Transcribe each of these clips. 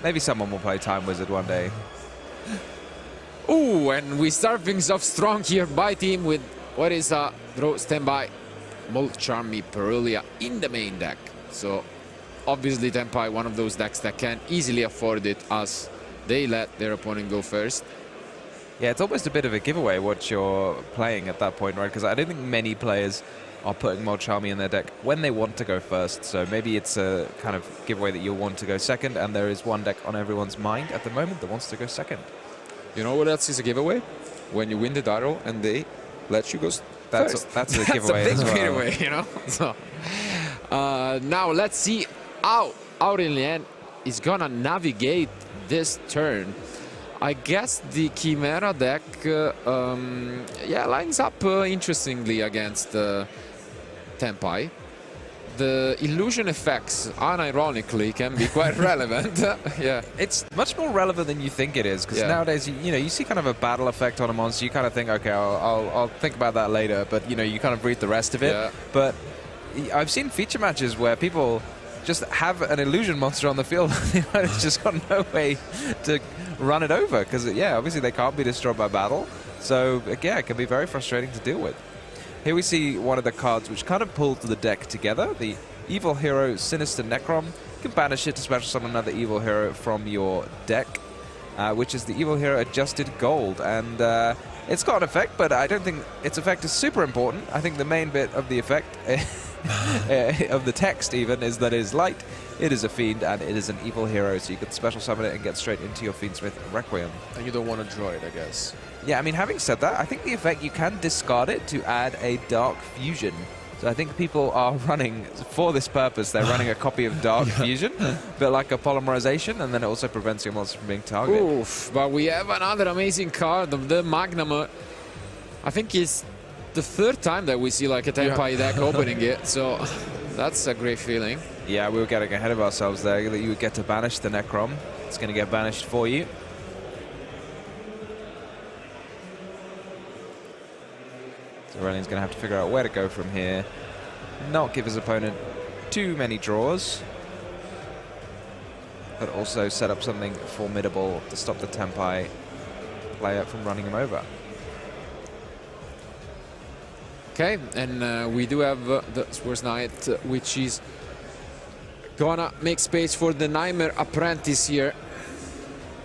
Maybe someone will play Time Wizard one day. Ooh, and we start things off strong here by team with what is a draw standby. Molcharmi Perulia in the main deck. So obviously Tenpai, one of those decks that can easily afford it as they let their opponent go first. Yeah, it's almost a bit of a giveaway what you're playing at that point, right? Because I don't think many players are putting Molcharmi in their deck when they want to go first. So maybe it's a kind of giveaway that you'll want to go second, and there is one deck on everyone's mind at the moment that wants to go second. You know what else is a giveaway? When you win the battle and they let you go first. That's a giveaway. That's a big as well. giveaway, you know? So, now let's see how Aurelien is gonna navigate this turn. I guess the Chimera deck yeah, lines up interestingly against Tenpai. The illusion effects, unironically, can be quite relevant. Yeah, it's much more relevant than you think it is, because nowadays, you know, you see kind of a battle effect on a monster, you kind of think, okay, I'll think about that later, but you know, you kind of read the rest of it. Yeah. But I've seen feature matches where people just have an illusion monster on the field, it's just got no way to run it over, because yeah, obviously they can't be destroyed by battle. So yeah, it can be very frustrating to deal with. Here we see one of the cards which kind of pulled the deck together, the Evil Hero Sinister Necrom. You can banish it to special summon another Evil Hero from your deck, which is the Evil Hero Adjusted Gold. And it's got an effect, but I don't think its effect is super important. I think the main bit of the effect, of the text even, is that it is light, it is a fiend, and it is an evil hero, so you can special summon it and get straight into your Fiendsmith Requiem. And you don't want to draw it, I guess. Yeah, I mean, having said that, I think the effect, you can discard it to add a Dark Fusion. So I think people are running, for this purpose, they're running a copy of Dark Fusion, a bit like a polymerization, and then it also prevents your monster from being targeted. Oof, but we have another amazing card of the Magnum. I think it's the third time that we see like a Tenpai deck opening it, so that's a great feeling. Yeah, we were getting ahead of ourselves there, that you would get to banish the Necrom. It's going to get banished for you. So Aurelian's going to have to figure out where to go from here. Not give his opponent too many draws, but also set up something formidable to stop the Tenpai player from running him over. Okay, and we do have the Swords Knight, which is gonna make space for the Nightmare Apprentice here.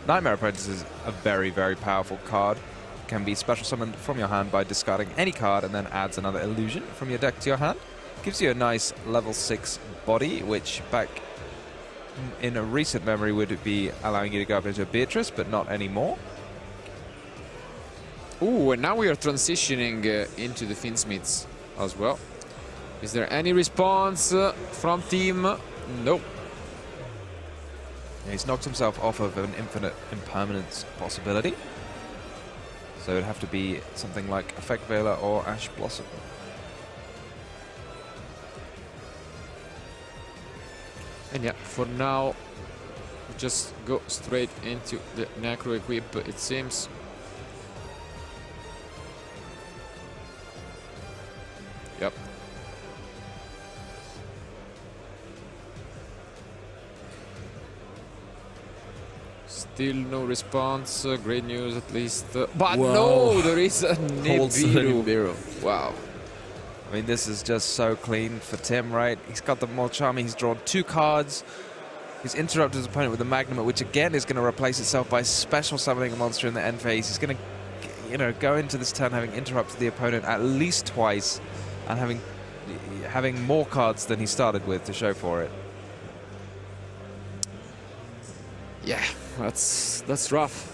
Nightmare Apprentice is a very, very powerful card. Can be special summoned from your hand by discarding any card and then adds another illusion from your deck to your hand. Gives you a nice level 6 body, which back in a recent memory would be allowing you to go up into a Beatrice, but not anymore. Ooh, and now we are transitioning into the Fiendsmiths as well. Is there any response from team? Nope. Yeah, he's knocked himself off of an infinite impermanence possibility. So it'd have to be something like Effect Veiler or Ash Blossom. And yeah, for now, just go straight into the Necro Equip, it seems. Yep. Still no response. Great news, at least. But no, there is a Nibiru. Wow. I mean, this is just so clean for Tim, right? He's got the Molcharmi, he's drawn 2 cards. He's interrupted his opponent with the Magnum, which again is going to replace itself by special summoning a monster in the end phase. He's going to, you know, go into this turn having interrupted the opponent at least twice and having more cards than he started with to show for it. Yeah, that's rough.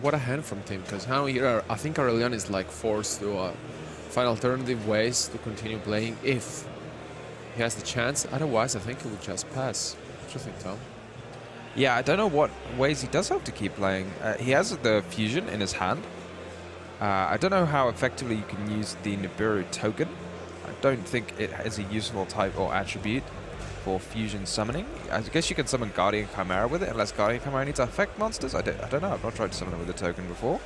What a hand from Tim, because now here I think Aurelian is like forced to find alternative ways to continue playing if he has the chance. Otherwise, I think he will just pass. What do you think, Tom? Yeah, I don't know what ways he does have to keep playing. He has the Fusion in his hand. I don't know how effectively you can use the Nibiru token. I don't think it is a useful type or attribute for fusion summoning. I guess you can summon Guardian Chimera with it, unless Guardian Chimera needs to affect monsters. I don't know. I've not tried to summon it with a token before.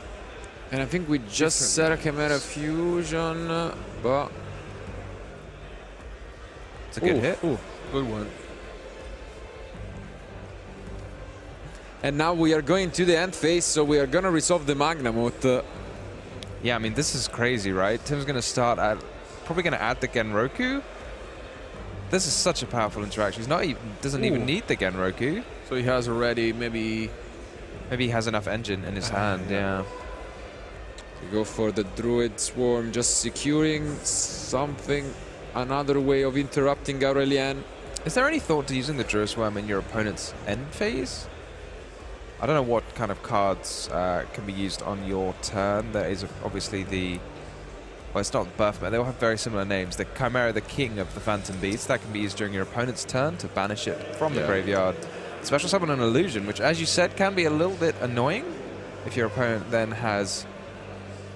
And I think we just set a Chimera fusion, but It's a good hit. Ooh, good one. and now we are going to the end phase, so we are gonna resolve the Magnamoth. Yeah, I mean, this is crazy, right? Tim's going to start at... Probably going to add the Genroku. This is such a powerful interaction. He's not even... Doesn't even need the Genroku. So he has already maybe... Maybe he has enough engine in his hand, yeah. To go for the Druid Swarm, just securing something, another way of interrupting Aurelien. Is there any thought to using the Druid Swarm in your opponent's end phase? I don't know what kind of cards can be used on your turn. There is obviously the... Well, it's not Birth, but they all have very similar names. The Chimera, the King of the Phantom Beast, that can be used during your opponent's turn to banish it from the graveyard. Special Summon an Illusion, which, as you said, can be a little bit annoying if your opponent then has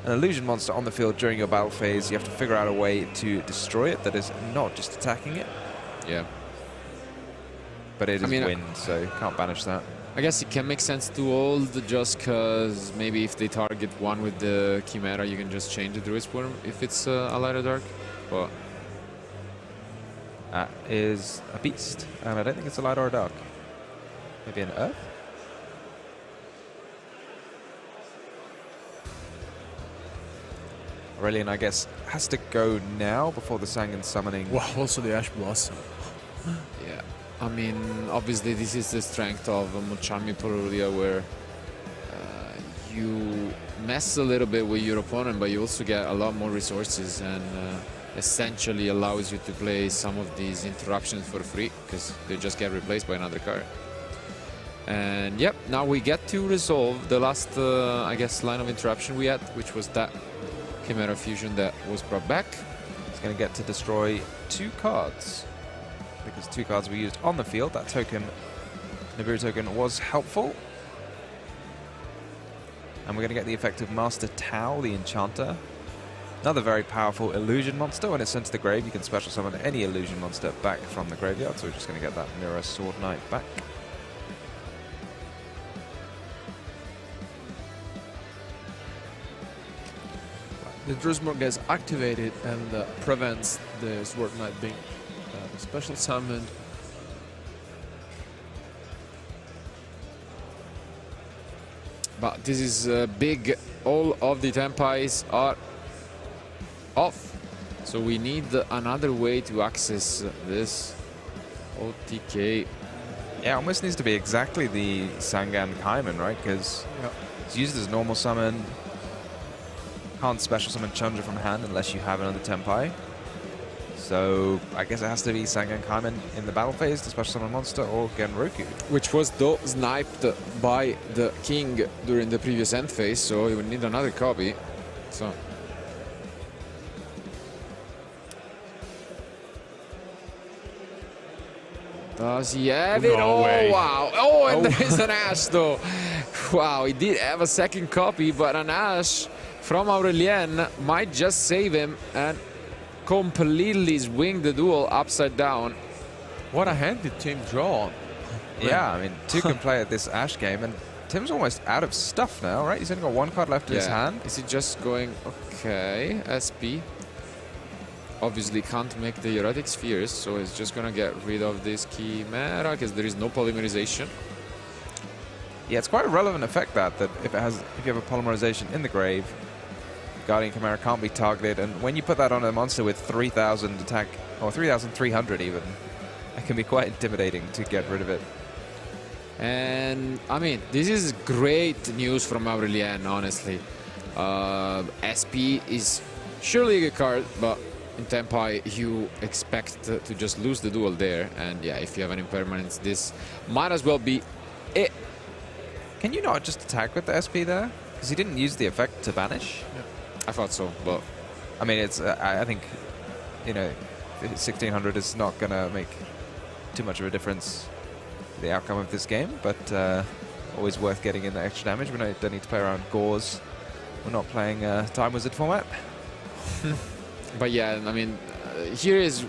an Illusion monster on the field during your battle phase. You have to figure out a way to destroy it that is not just attacking it. Yeah. But it is wind, so you can't banish that. I guess it can make sense to hold just because maybe if they target one with the Chimera, you can just change the Druid Swarm if it's a lighter dark. But That is a beast, and I don't think it's a light or a dark. Maybe an earth? Aurelien, I guess, has to go now before the Sangan summoning. Wow, also the Ash Blossom. yeah, I mean, obviously this is the strength of Muchami Purulia, where you mess a little bit with your opponent, but you also get a lot more resources, and essentially allows you to play some of these interruptions for free because they just get replaced by another card. And yep, now we get to resolve the last, I guess, line of interruption we had, which was that Chimera fusion that was brought back. He's going to get to destroy 2 cards because 2 cards were used on the field. That token, Nibiru token, was helpful. And we're going to get the effect of Master Tau, the Enchanter. Another very powerful illusion monster. When it's sent to the grave, you can special summon any illusion monster back from the graveyard. So we're just going to get that Mirror Sword Knight back. The Drusmore gets activated and prevents the Sword Knight being special summoned. But this is big. All of the Tenpais are off. So we need another way to access this OTK. Yeah, almost needs to be exactly the Sangan Kaiman, right? Because it's used as normal summon. Can't special summon Chandra from hand unless you have another Tenpai. So I guess it has to be Sangan Kaiman in the battle phase to special summon a monster, or Genroku. Which was though sniped by the king during the previous end phase, so he would need another copy. So does he have it? No way. Oh wow! Oh, and there is an Ash though. Wow, he did have a second copy, but an Ash from Aurelien might just save him and completely swing the duel upside down. What a hand did Tim draw on? Yeah, I mean, 2 can play at this Ash game, and Tim's almost out of stuff now, right? He's only got 1 card left in his hand. Is he just going, okay, SP? Obviously can't make the Erotic Spheres, so he's just gonna get rid of this Chimera because there is no polymerization. Yeah, it's quite a relevant effect that if you have a polymerization in the grave, Guardian Chimera can't be targeted, and when you put that on a monster with 3,000 attack, or 3,300 even, it can be quite intimidating to get rid of it. And I mean, this is great news from Aurelien, honestly. SP is surely a good card, but in Tenpai you expect to just lose the duel there, and yeah, if you have an impermanence, this might as well be it. Can you not just attack with the SP there? Because he didn't use the effect to banish. Yeah. I thought so, but I mean, it's I think, you know, 1600 is not going to make too much of a difference to the outcome of this game, but always worth getting in the extra damage. We don't need to play around Gauze. We're not playing Time Wizard format. But yeah, I mean, here is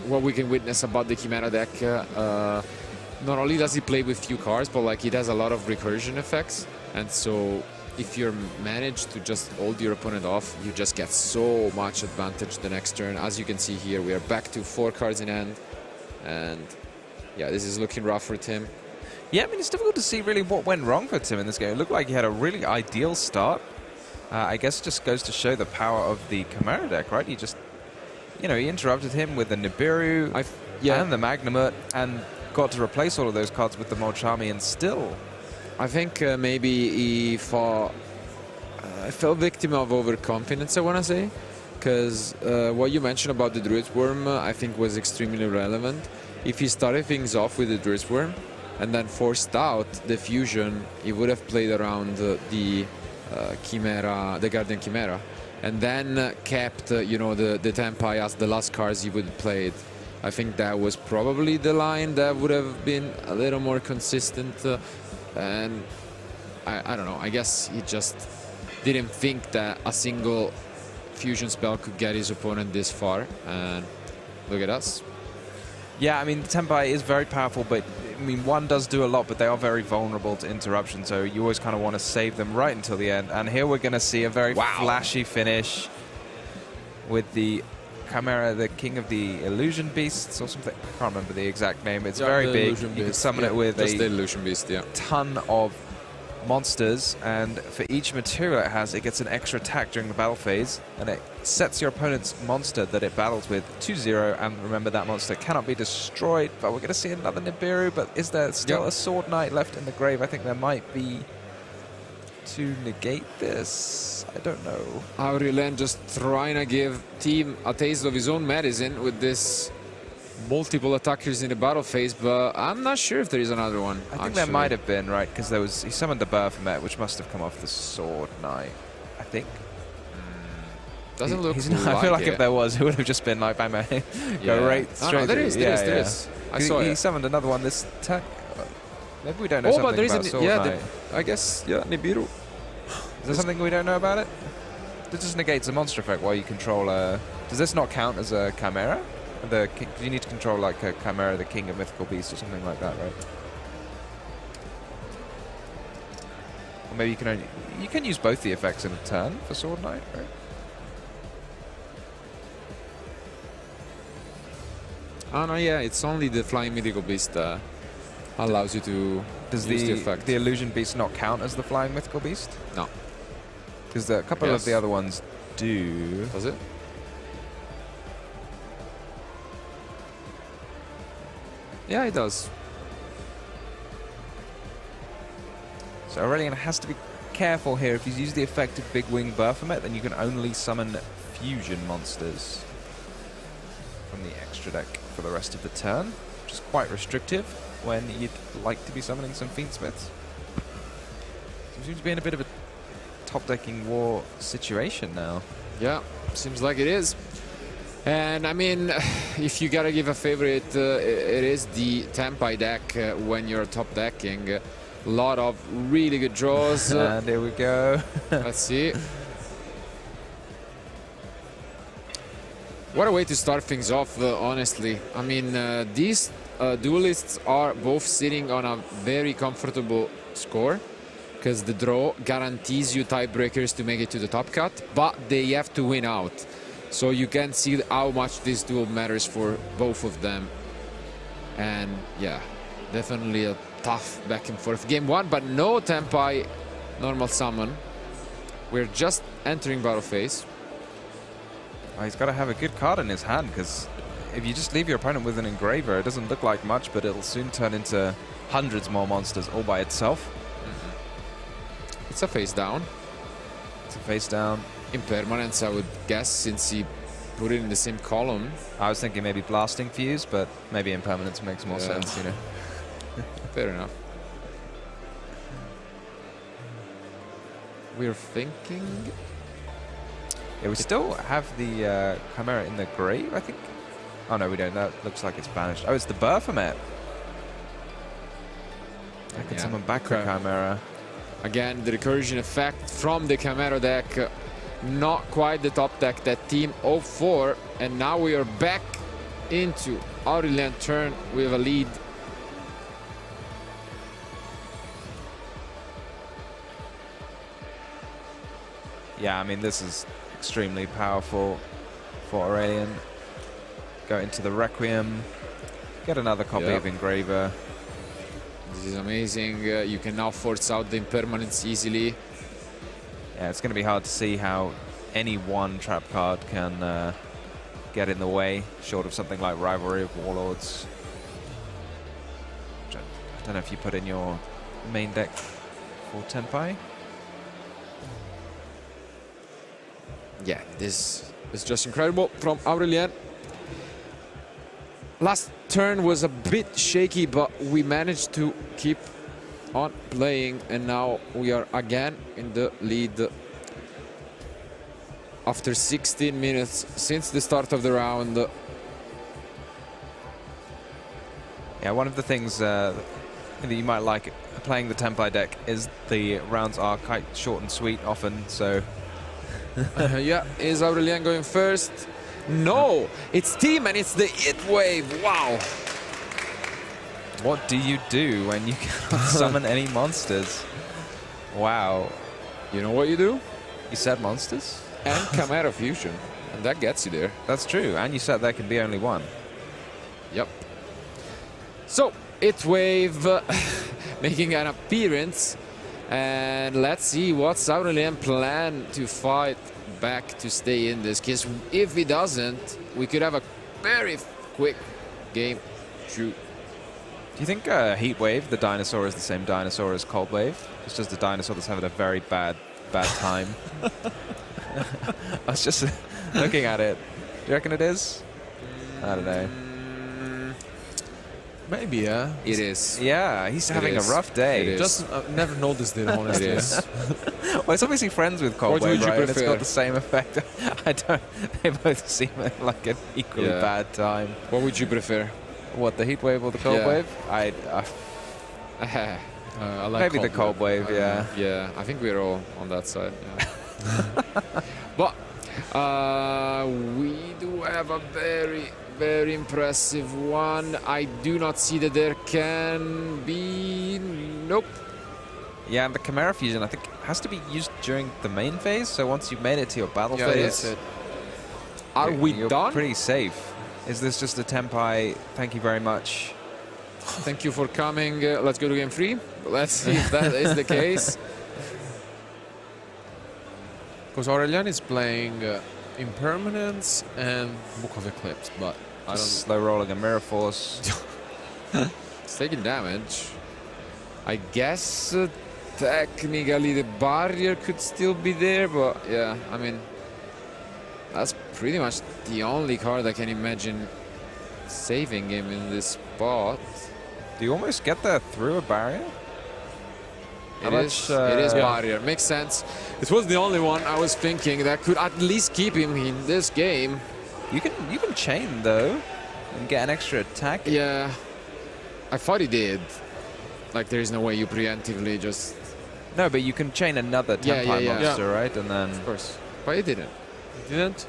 what we can witness about the Chimera deck. Not only does he play with few cards, but like it has a lot of recursion effects, and so if you're managed to just hold your opponent off, you just get so much advantage the next turn. As you can see here, we are back to 4 cards in hand, and yeah, this is looking rough for Tim. Yeah, I mean, it's difficult to see really what went wrong for Tim in this game. It looked like he had a really ideal start. I guess it just goes to show the power of the Chimera deck, right? He just, you know, he interrupted him with the Nibiru and the Magnamut and got to replace all of those cards with the Molchami, and still... I think maybe he fell victim of overconfidence, I want to say. Because what you mentioned about the Druid's Worm, I think was extremely relevant. If he started things off with the Druid's Worm and then forced out the fusion, he would have played around the Chimera, the Guardian Chimera, and then kept, you know, the Tenpai as the last cards he would have played. I think that was probably the line that would have been a little more consistent, and I don't know, I guess he just didn't think that a single fusion spell could get his opponent this far, and look at us. Yeah, I mean, Tenpai is very powerful, but I mean, one does do a lot, but they are very vulnerable to interruption, so you always kind of want to save them right until the end. And here we're going to see a very flashy finish with the Chimera, the king of the illusion beasts or something. I can't remember the exact name. It's very big. You can summon it with just the illusion beast, ton of monsters, and for each material it has, it gets an extra attack during the battle phase, and it sets your opponent's monster that it battles with to 0, and remember that monster cannot be destroyed. But we're going to see another Nibiru, but is there still a Sword Knight left in the grave? I think there might be to negate this. I don't know. Aurélien just trying to give Team a taste of his own medicine with this multiple attackers in the battle phase, but I'm not sure if there is another one. I think there might have been, right? Because he summoned the Baphomet, which must have come off the Sword Knight, I think. Doesn't look like I feel like if there was, it would have just been like, bang, bang, go right straight. No, there is. I saw it. He summoned another one this turn. Maybe we don't know something but there is about Sword Knight. I guess, yeah, Nibiru. Is there something we don't know about it? This just negates a monster effect while you control a... Does this not count as a Chimera? You need to control like a Chimera, the king of mythical beasts or something like that, right? Or maybe you can use both the effects in a turn for Sword Knight, right? Oh no, yeah, it's only the flying mythical beast that allows you to Does use the effect. the illusion beast not count as the flying mythical beast? No. Because a couple of the other ones do. Does it? Yeah, it does. So Aurélien has to be careful here. If he's used the effect of Big Wing Baphomet, then you can only summon fusion monsters from the extra deck for the rest of the turn, which is quite restrictive when you'd like to be summoning some Fiendsmiths. So we seem to be in a bit of a top-decking war situation now. Yeah, seems like it is. And I mean, if you gotta give a favorite, it is the Tenpai deck when you're top decking. A lot of really good draws. And there we go. Let's see. What a way to start things off, honestly. I mean, these duelists are both sitting on a very comfortable score, because the draw guarantees you tiebreakers to make it to the top cut, but they have to win out. So you can see how much this duel matters for both of them. And yeah, definitely a tough back and forth game one, but no Tenpai normal summon. We're just entering battle phase. Well, he's got to have a good card in his hand, because if you just leave your opponent with an engraver, it doesn't look like much, but it'll soon turn into hundreds more monsters all by itself. It's a face down. It's a face down. Impermanence, I would guess, since he put it in the same column. I was thinking maybe Blasting Fuse, but maybe Impermanence makes more sense, you know. Fair enough. We're thinking... Yeah, we still have the Chimera in the grave, I think. Oh no, we don't. That looks like it's banished. Oh, it's the Baphomet. I can summon back the Chimera. Again, the recursion effect from the Chimera deck. Not quite the top deck that Team 04. And now we are back into Aurélien turn with a lead. Yeah, I mean, this is extremely powerful for Aurelian. Go into the Requiem, get another copy of Engraver. This is amazing. You can now force out the impermanence easily. Yeah, it's going to be hard to see how any one trap card can get in the way, short of something like Rivalry of Warlords. I don't know if you put in your main deck for Tenpai. Yeah, this is just incredible from Aurelien. Last turn was a bit shaky, but we managed to keep on playing, and now we are again in the lead. After 16 minutes since the start of the round. Yeah, one of the things that you might like playing the Tenpai deck is the rounds are quite short and sweet often, so... Yeah, is Aurelien going first? No, it's team and it's the hit wave. Wow. What do you do when you cannot summon any monsters? Wow. You know what you do? You said monsters? And Chimera Fusion, and that gets you there. That's true, and you said there can be only one. Yep. So, Hit Wave making an appearance, and let's see what's Aurelien plan to fight back to stay in this, because if he doesn't, we could have a very quick game shoot. Do you think Heat Wave, the dinosaur, is the same dinosaur as Cold Wave? It's just a dinosaur that's having a very bad time. I was just looking at it. Do you reckon it is? I don't know. Maybe, yeah. It is. Yeah, he's having a rough day. It is. Just never noticed it, honestly. It is. Well, it's obviously friends with Cold What Wave, would you right? And it's prefer? got the same effect. I don't. They both seem like an equally bad time. What would you prefer? What, the Heat Wave or the Cold Yeah. Wave? I like Maybe the Cold Wave, yeah. Yeah, I think we're all on that side. Yeah. But we do have a very, very impressive one. I do not see that there can be... Nope. Yeah, and the Chimera Fusion, I think, has to be used during the main phase. So once you've made it to your battle phase, Are we you're done? pretty safe. Is this just a Tenpai? Thank you very much. Thank you for coming. Let's go to game 3. Let's see if that is the case. Because Aurelien is playing Impermanence and Book of Eclipse, but I don't... Slow rolling a Mirror Force. It's taking damage. I guess technically the barrier could still be there, but yeah, I mean, that's pretty much the only card I can imagine saving him in this spot. Do you almost get there through a barrier? It is barrier. Makes sense. It was the only one I was thinking that could at least keep him in this game. You can chain though and get an extra attack. Yeah, I thought he did. Like, there is no way you preemptively just... No, but you can chain another Tenpai monster, right? And then... Of course. But he didn't. He didn't?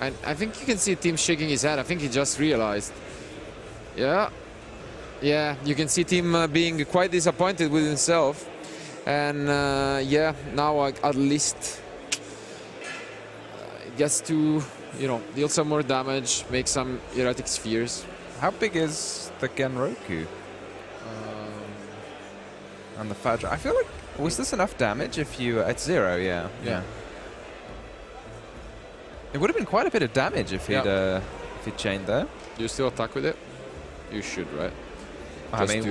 And I think you can see Tim shaking his head. I think he just realized. Yeah. Yeah, you can see Tim being quite disappointed with himself. And yeah, now at least gets to, you know, deal some more damage, make some erratic spheres. How big is the Genroku? And the Fadra? I feel like, was this enough damage if you... It's 0, yeah. It would have been quite a bit of damage if he'd chained there. Do you still attack with it? You should, right? I mean,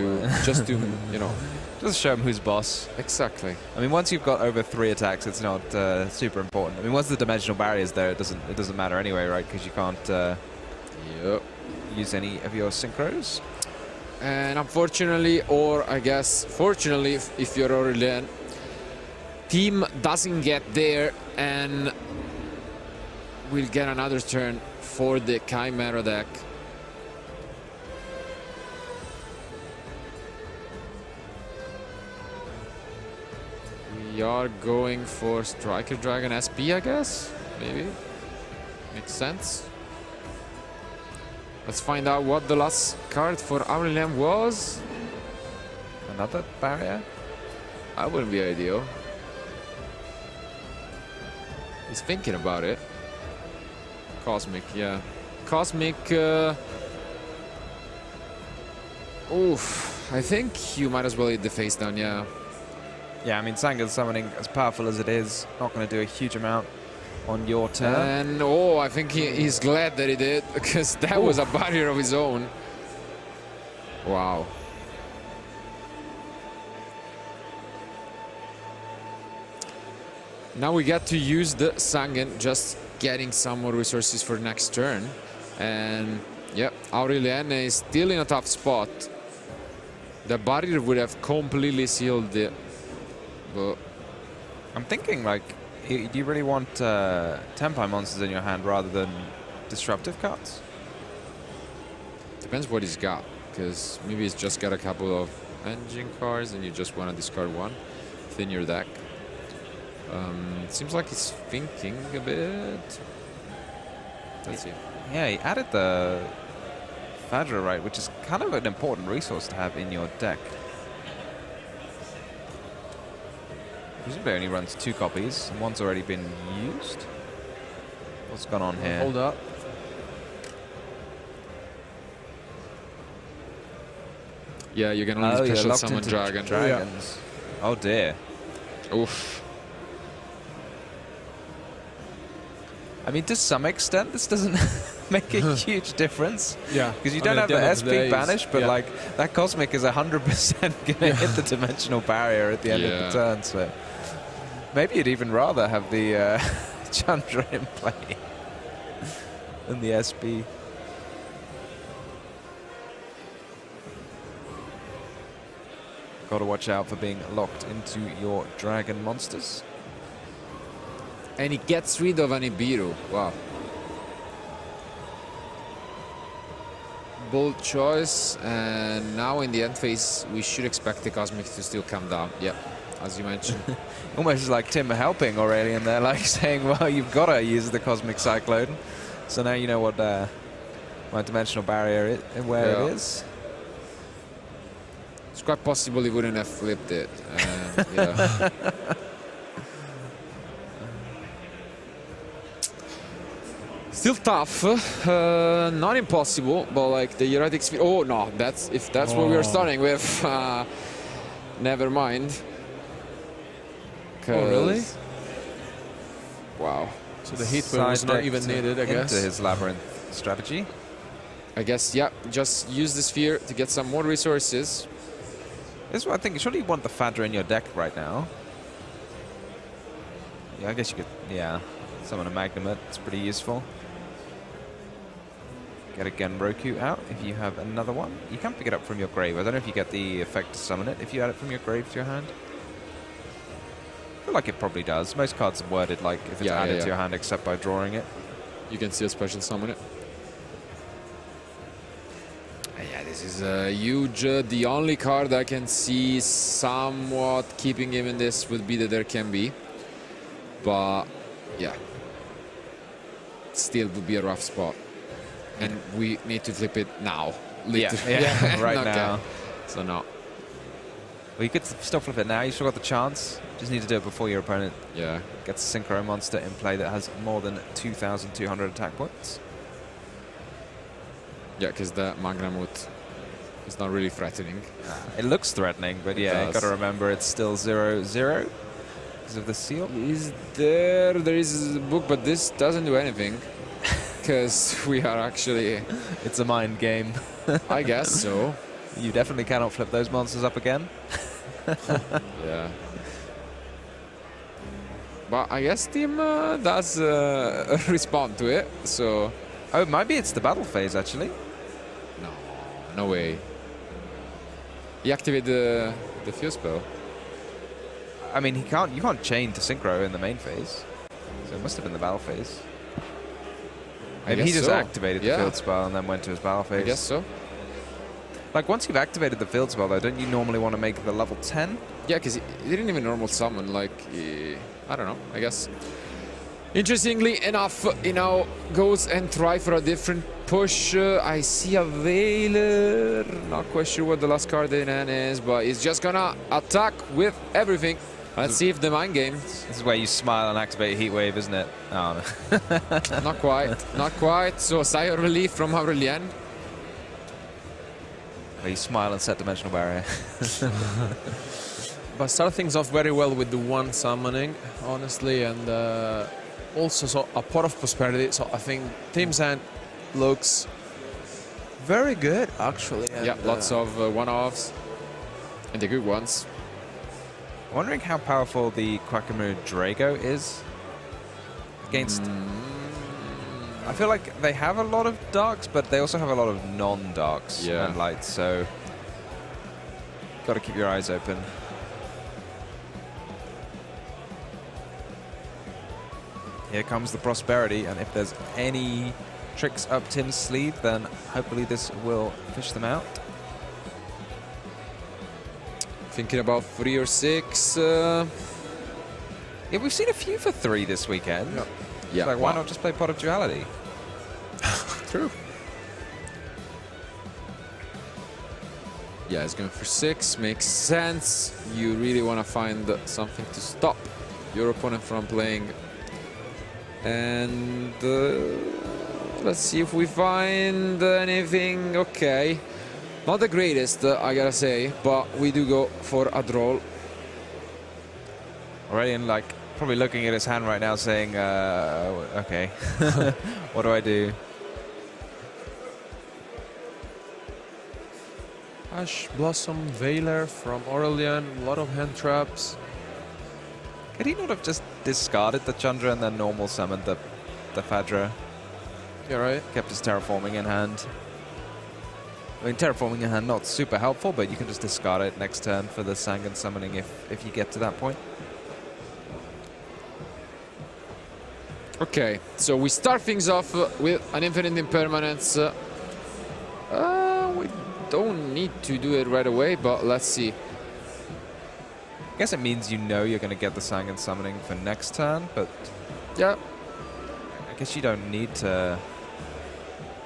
just to, you know. Just show him who's boss. Exactly. I mean, once you've got over 3 attacks, it's not super important. I mean, once the dimensional barrier is there, it doesn't matter anyway, right? Because you can't use any of your synchros. And unfortunately, or I guess fortunately, if you're Aurelien, team doesn't get there, and we'll get another turn for the Chimera deck. We are going for Striker Dragon SP, I guess. Maybe. Makes sense. Let's find out what the last card for Aurelien was. Another barrier? That wouldn't be ideal. He's thinking about it. Cosmic, yeah. Cosmic. Oof. I think you might as well hit the face down, yeah. Yeah, I mean, Sangan's summoning, as powerful as it is, not going to do a huge amount on your turn. And oh, I think he's glad that he did, because that was a barrier of his own. Wow. Now we get to use the Sangan, just getting some more resources for next turn. And yeah, Aurelienne is still in a tough spot. The barrier would have completely sealed it. But I'm thinking, like, do you really want Tenpai monsters in your hand rather than disruptive cards? depends what he's got, because maybe he's just got a couple of engine cards and you just want to discard one, thin your deck. Seems like he's thinking a bit. Let's see. Yeah, he added the Fadra, right, which is kind of an important resource to have in your deck. Presumably only runs 2 copies, and one's already been used. What's gone on here? Hold up. Yeah, you can only special locked summon into dragon. dragons. Oh dear. Oof. I mean, to some extent, this doesn't make a huge difference. Yeah. Because you I don't mean, have at the end of SP the day, banish, but yeah. like that Cosmic is 100% going to hit the dimensional barrier at the end of the turn. So maybe you'd even rather have the Chandra in play than the SP. Got to watch out for being locked into your dragon monsters. And he gets rid of an Ibiru. Wow. Bold choice. And now in the end phase, we should expect the Cosmic to still come down. Yeah, as you mentioned. Almost like Tim helping Aurelian there, like saying, well, you've got to use the Cosmic Cyclone. So now you know what my dimensional barrier is, where it is. It's quite possible he wouldn't have flipped it. Yeah. Still tough, not impossible, but like the Heretic Sphere. Oh no, that's if that's what we were starting with. Never mind. Oh really? Wow. So the heat wave was not even needed, I guess. Into his labyrinth strategy. I guess, yeah. Just use the sphere to get some more resources. This is what I think. Surely you want the Fadra in your deck right now. Yeah, I guess you could. Summon a Magnumite. It's pretty useful. Get a Genroku out if you have another one. You can pick it up from your grave. I don't know if you get the effect to summon it if you add it from your grave to your hand. I feel like it probably does. Most cards are worded like if it's added to your hand except by drawing it. You can still special summon it. Yeah, this is huge. The only card I can see somewhat keeping him in this would be the There Can Be. But, yeah. Still would be a rough spot. And we need to flip it now. Yeah, right now. So, no. Well, you could still flip it now. You still got the chance. Just need to do it before your opponent gets a Synchro monster in play that has more than 2,200 attack points. Yeah, because the Magnamut is not really threatening. It looks threatening, but you got to remember it's still 0-0 because of the seal. There is a book, but this doesn't do anything. Because we are actually... It's a mind game. I guess so. You definitely cannot flip those monsters up again. Yeah. But I guess Team does respond to it, so... Oh, maybe it's the battle phase, actually. No way. He activated the field spell. I mean, you can't chain to Synchro in the main phase. So it must have been the battle phase. Maybe he just activated the field spell and then went to his battle phase. I guess so. Like, once you've activated the field spell, though, don't you normally want to make the level 10? Yeah, because he didn't even normal summon. Like, I don't know, I guess. Interestingly enough, he now goes and try for a different push. I see a Veiler. Not quite sure what the last card in hand is, but he's just gonna attack with everything. Let's see if the mind game. This is where you smile and activate Heat Wave, isn't it? Oh, no. Not quite. Not quite. So sigh of relief from Aurelien. Where you smile and set Dimensional Barrier. But start things off very well with the one summoning, honestly, and also so a pot of prosperity. So I think Team Zen looks very good, actually. And, Yeah, lots of one-offs. And the good ones. Wondering how powerful the Quackamoo Drago is against... I feel like they have a lot of darks, but they also have a lot of non-darks and lights, so got to keep your eyes open. Here comes the prosperity, and if there's any tricks up Tim's sleeve, then hopefully this will fish them out. Thinking about 3 or 6. Yeah, we've seen a few for 3 this weekend. Yeah. Like, why not just play Pot of Duality? True. Yeah, it's going for 6. Makes sense. You really want to find something to stop your opponent from playing. And let's see if we find anything. Okay. Not the greatest, I gotta say, but we do go for a draw. Aurelien, like, probably looking at his hand right now saying, okay, what do I do? Ash Blossom, Veiler from Aurelien, a lot of hand traps. Could he not have just discarded the Chandra and then normal summoned the Fadra? Yeah, right. Kept his Terraforming in hand. I mean, Terraforming in hand not super helpful, but you can just discard it next turn for the Sangan summoning if you get to that point. Okay, so we start things off with an Infinite Impermanence. We don't need to do it right away, but let's see. I guess it means you know you're going to get the Sangan summoning for next turn, but Yeah. I guess you don't need to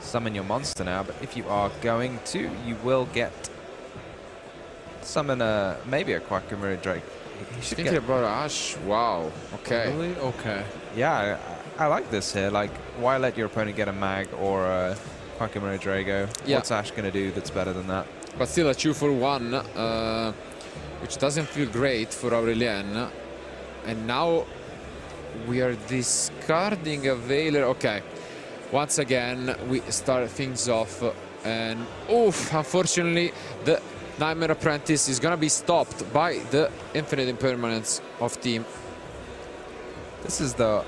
summon your monster now, but if you are going to, you will get summon maybe a Quackamoo Drake. He should Thinking get, about Ash. Wow. Okay. Really? Okay. yeah, I like this here. Like, why let your opponent get a Mag or a Quackamoo Drago? Yeah. What's Ash going to do that's better than that? But still a 2-for-1, which doesn't feel great for Aurelien. And now we are discarding a Veiler. Okay. Once again, we start things off, and oof, unfortunately, the Nightmare Apprentice is gonna be stopped by the Infinite Impermanence of Team. This is the...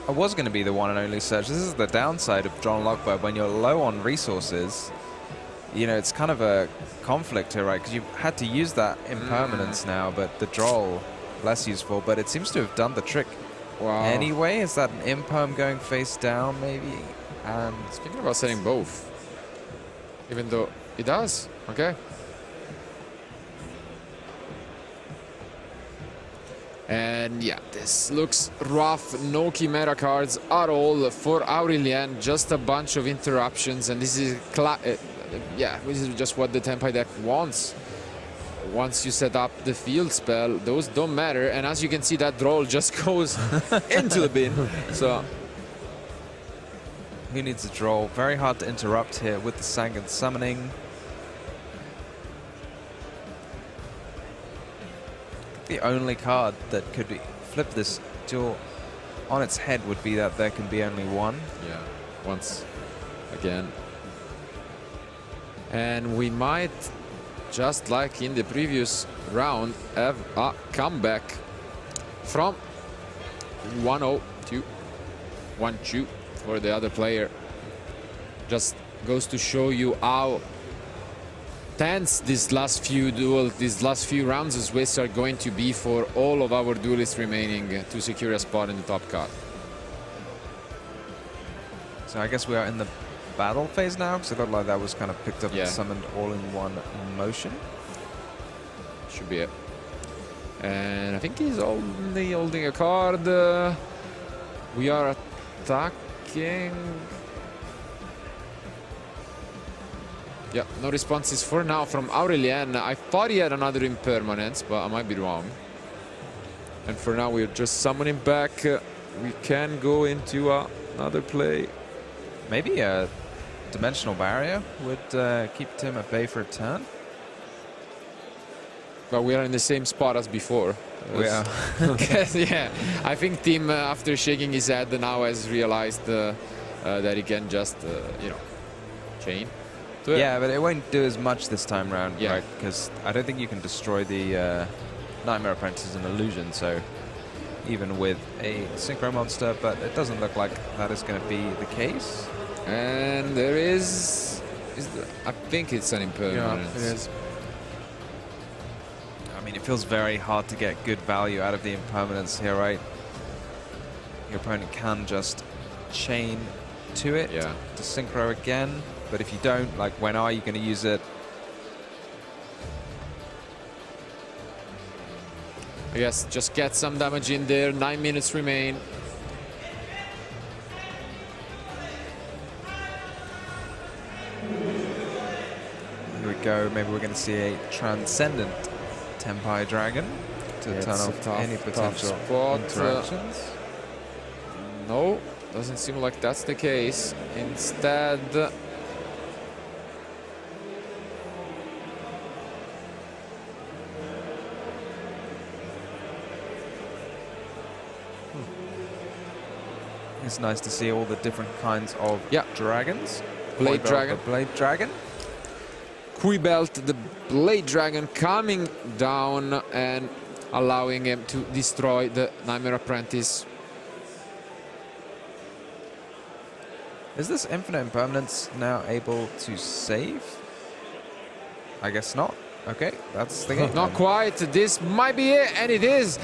I was going to be the one and only search. This is the downside of John Lockbird. When you're low on resources, you know, it's kind of a conflict here, right? Because you've had to use that Impermanence now, but the Droll, less useful. But it seems to have done the trick. Wow. Anyway, is that an Imperm going face down, maybe? And Thinking about setting both, even though it does. Okay. And yeah, this looks rough. No Chimera cards at all for Aurelien. Just a bunch of interruptions, and this is yeah, this is just what the Tenpai deck wants. Once you set up the field spell, those don't matter. And as you can see, that Droll just goes into the bin. So who needs a Droll? Very hard to interrupt here with the Sangan summoning. The only card that could be flip this duel on its head would be that there can be only one. yeah, once again. And we might, just like in the previous round, have a comeback from 1-0 to 1-2 for the other player. Just goes to show you how tense these last few rounds of Swiss are going to be for all of our duelists remaining to secure a spot in the top card. So I guess we are in the battle phase now, because it looked like that was kind of picked up and summoned all in one motion. Should be it. And I think he's only holding a card. We are attacking. Yeah, no responses for now from Aurelien. I thought he had another Impermanence, but I might be wrong. And for now, we're just summoning back. We can go into another play. Maybe a dimensional barrier would keep Tim at bay for a turn. But we are in the same spot as before. Yeah. Yeah, I think Tim, after shaking his head, now has realized that he can just, chain. to it. Yeah, but it won't do as much this time round, Yeah. right? Because I don't think you can destroy the Nightmare Apprentice as an illusion, so even with a Synchro Monster, but it doesn't look like that is going to be the case. And there is I think it's an impermanence. Yeah, it is. I mean, it feels very hard to get good value out of the impermanence here, right? Your opponent can just chain to it Yeah. to Synchro again, but if you don't, like, when are you going to use it? I guess just get some damage in there. 9 minutes remain. Here we go. Maybe we're going to see a Transcendent Tenpai Dragon to Yeah, turn it's a off tough- any tough potential spot. interactions. No, doesn't seem like that's the case. Instead, It's nice to see all the different kinds of Yeah. dragons. Blade Dragon. The Blade Dragon. Belt, the Blade Dragon coming down and allowing him to destroy the Nightmare Apprentice. Is this Infinite Impermanence now able to save? I guess not. Okay, that's the game. Not quite. This might be it, and it is.